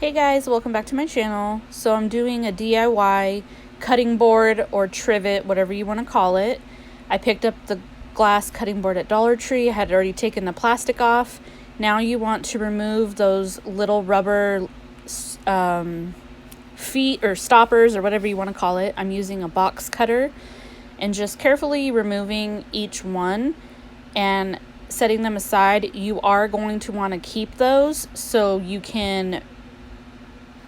Hey guys, welcome back to my channel. So I'm doing a DIY cutting board or trivet, whatever you want to call it. I picked up the glass cutting board at Dollar Tree. I had already taken the plastic off. Now you want to remove those little rubber feet or stoppers or whatever you want to call it. I'm using a box cutter and just carefully removing each one and setting them aside. You are going to want to keep those so you can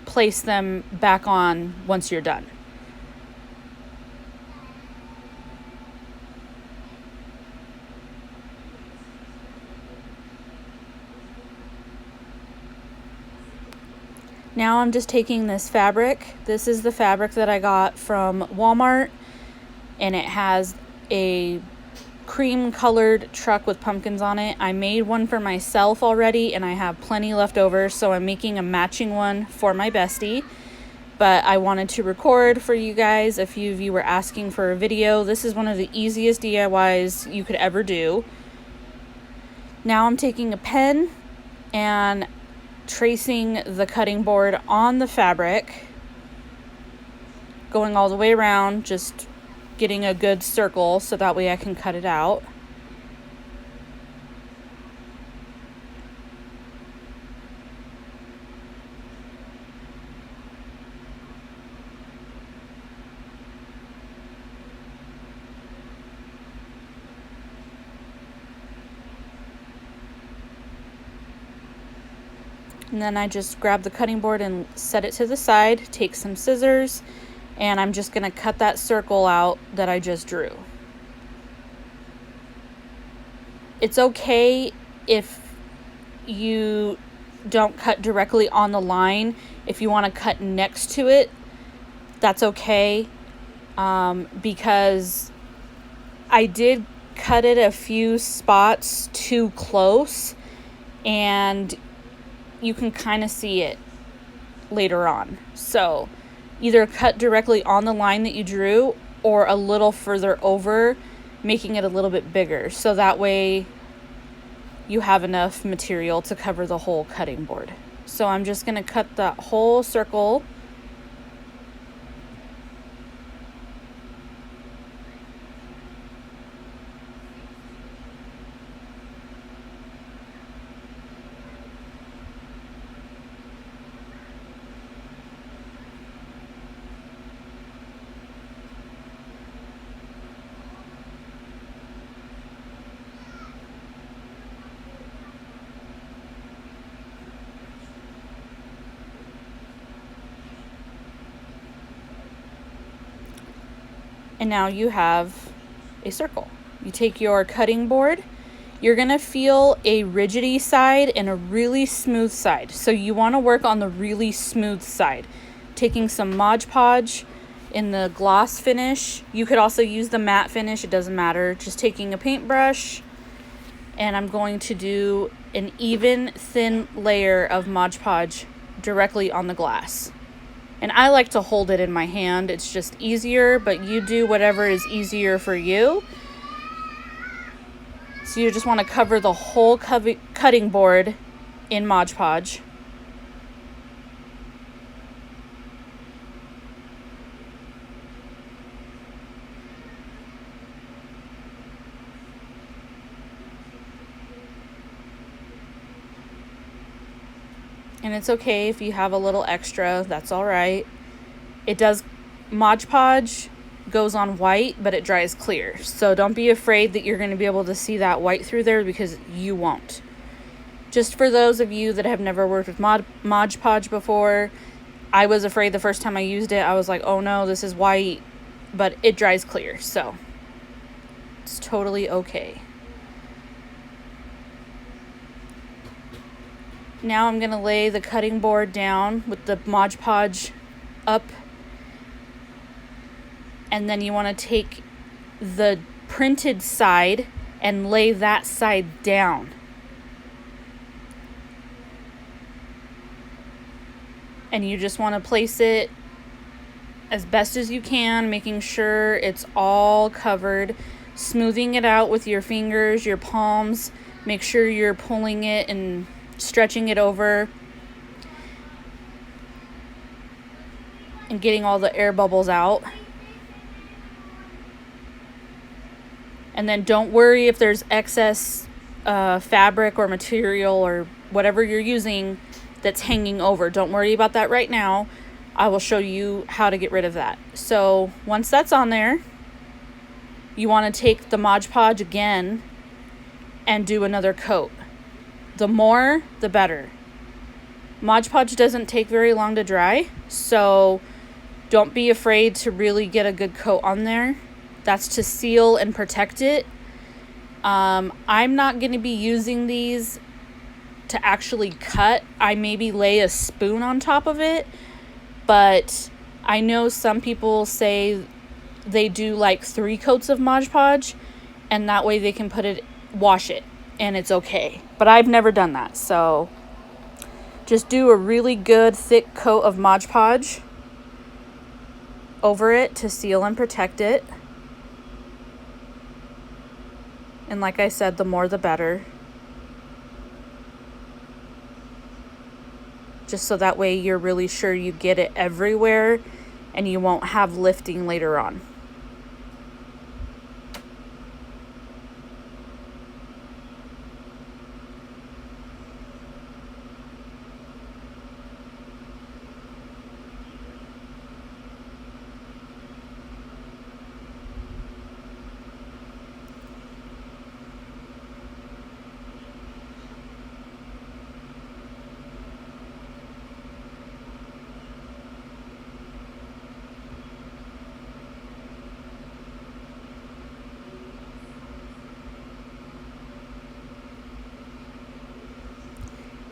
place them back on once you're done. Now I'm just taking this fabric. This is the fabric that I got from Walmart, and it has a cream colored truck with pumpkins on it. I made one for myself already and I have plenty left over, so I'm making a matching one for my bestie. But I wanted to record for you guys. A few of you were asking for a video. This is one of the easiest DIYs you could ever do. Now I'm taking a pen and tracing the cutting board on the fabric, going all the way around, just getting a good circle so that way I can cut it out. And then I just grab the cutting board and set it to the side, take some scissors, and I'm just going to cut that circle out that I just drew. It's okay if you don't cut directly on the line. If you want to cut next to it, that's okay, because I did cut it a few spots too close, and you can kind of see it later on. So either cut directly on the line that you drew or a little further over, making it a little bit bigger, so that way you have enough material to cover the whole cutting board. So I'm just going to cut that whole circle. And now you have a circle. You take your cutting board, you're gonna feel a rigidy side and a really smooth side. So you wanna work on the really smooth side. Taking some Mod Podge in the gloss finish. You could also use the matte finish, it doesn't matter. Just taking a paintbrush, and I'm going to do an even thin layer of Mod Podge directly on the glass. And I like to hold it in my hand. It's just easier, but you do whatever is easier for you. So you just want to cover the whole cutting board in Mod Podge. And it's okay if you have a little extra, that's all right. It does, Mod Podge goes on white, but it dries clear. So don't be afraid that you're going to be able to see that white through there, because you won't. Just for those of you that have never worked with Mod Podge before, I was afraid the first time I used it. I was like, oh no, this is white, but it dries clear, so it's totally okay. Now I'm going to lay the cutting board down with the Mod Podge up. And then you want to take the printed side and lay that side down. And you just want to place it as best as you can, making sure it's all covered, smoothing it out with your fingers, your palms. Make sure you're pulling it and stretching it over. and getting all the air bubbles out. And then don't worry if there's excess fabric or material or whatever you're using that's hanging over. Don't worry about that right now. I will show you how to get rid of that. So once that's on there, you want to take the Mod Podge again and do another coat. The more, the better. Mod Podge doesn't take very long to dry, so don't be afraid to really get a good coat on there. That's to seal and protect it. I'm not going to be using these to actually cut. I maybe lay a spoon on top of it, but I know some people say they do like 3 coats of Mod Podge, and that way they can wash it, and it's okay. But I've never done that, so just do a really good thick coat of Mod Podge over it to seal and protect it. And like I said, the more the better. Just so that way you're really sure you get it everywhere and you won't have lifting later on.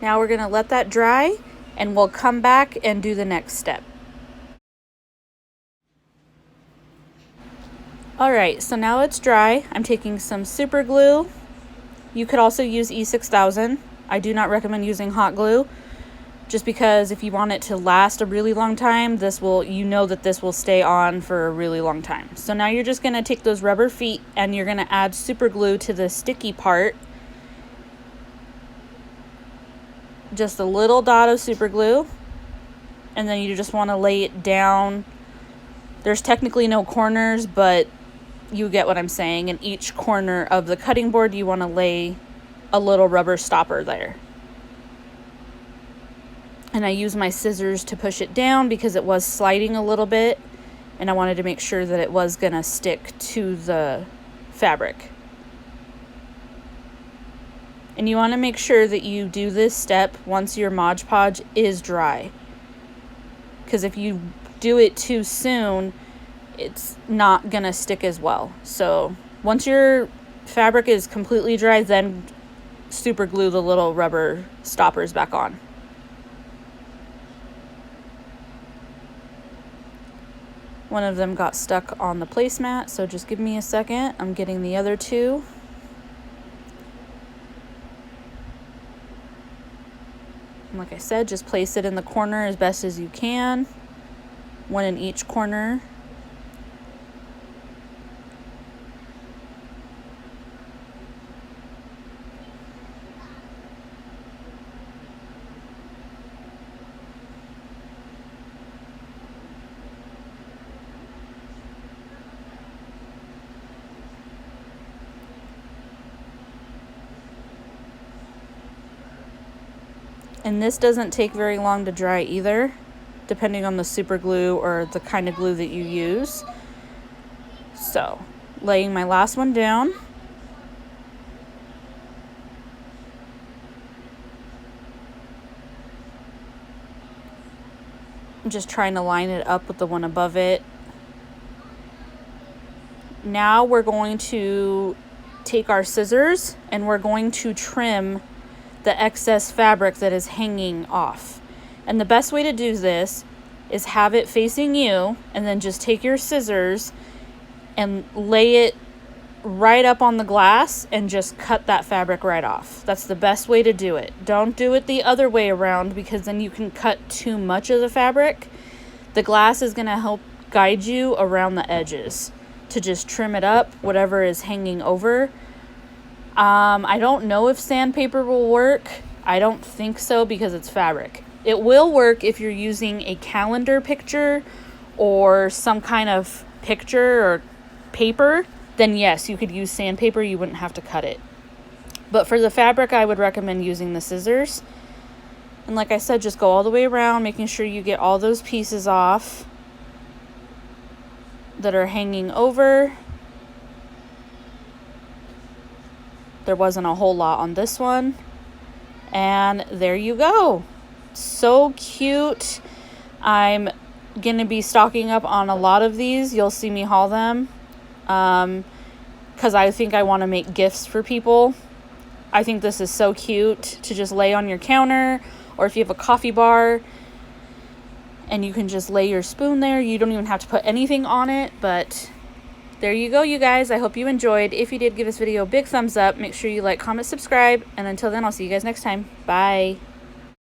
Now we're going to let that dry, and we'll come back and do the next step. Alright, so now it's dry. I'm taking some super glue. You could also use E6000. I do not recommend using hot glue, just because if you want it to last a really long time, you know that this will stay on for a really long time. So now you're just going to take those rubber feet and you're going to add super glue to the sticky part. Just a little dot of super glue, and then you just want to lay it down. There's technically no corners, but you get what I'm saying. In each corner of the cutting board, you want to lay a little rubber stopper there. And I use my scissors to push it down because it was sliding a little bit, and I wanted to make sure that it was going to stick to the fabric. And you want to make sure that you do this step once your Mod Podge is dry. Because if you do it too soon, it's not going to stick as well. So once your fabric is completely dry, then super glue the little rubber stoppers back on. One of them got stuck on the placemat, so just give me a second. I'm getting the other 2. Like I said, just place it in the corner as best as you can. 1 in each corner. And this doesn't take very long to dry either, depending on the super glue or the kind of glue that you use. So, laying my last one down. I'm just trying to line it up with the one above it. Now we're going to take our scissors and we're going to trim the excess fabric that is hanging off. And the best way to do this is have it facing you, and then just take your scissors and lay it right up on the glass and just cut that fabric right off. That's the best way to do it. Don't do it the other way around, because then you can cut too much of the fabric. The glass is going to help guide you around the edges to just trim it up, whatever is hanging over. I don't know if sandpaper will work. I don't think so, because it's fabric. It will work if you're using a calendar picture or some kind of picture or paper, then yes, you could use sandpaper. You wouldn't have to cut it. But for the fabric, I would recommend using the scissors. And like I said, just go all the way around, making sure you get all those pieces off that are hanging over. There wasn't a whole lot on this one. And there you go. So cute. I'm going to be stocking up on a lot of these. You'll see me haul them. Because I think I want to make gifts for people. I think this is so cute to just lay on your counter, or if you have a coffee bar and you can just lay your spoon there. You don't even have to put anything on it, but there you go, you guys. I hope you enjoyed. If you did, give this video a big thumbs up. Make sure you like, comment, subscribe, and until then, I'll see you guys next time. Bye.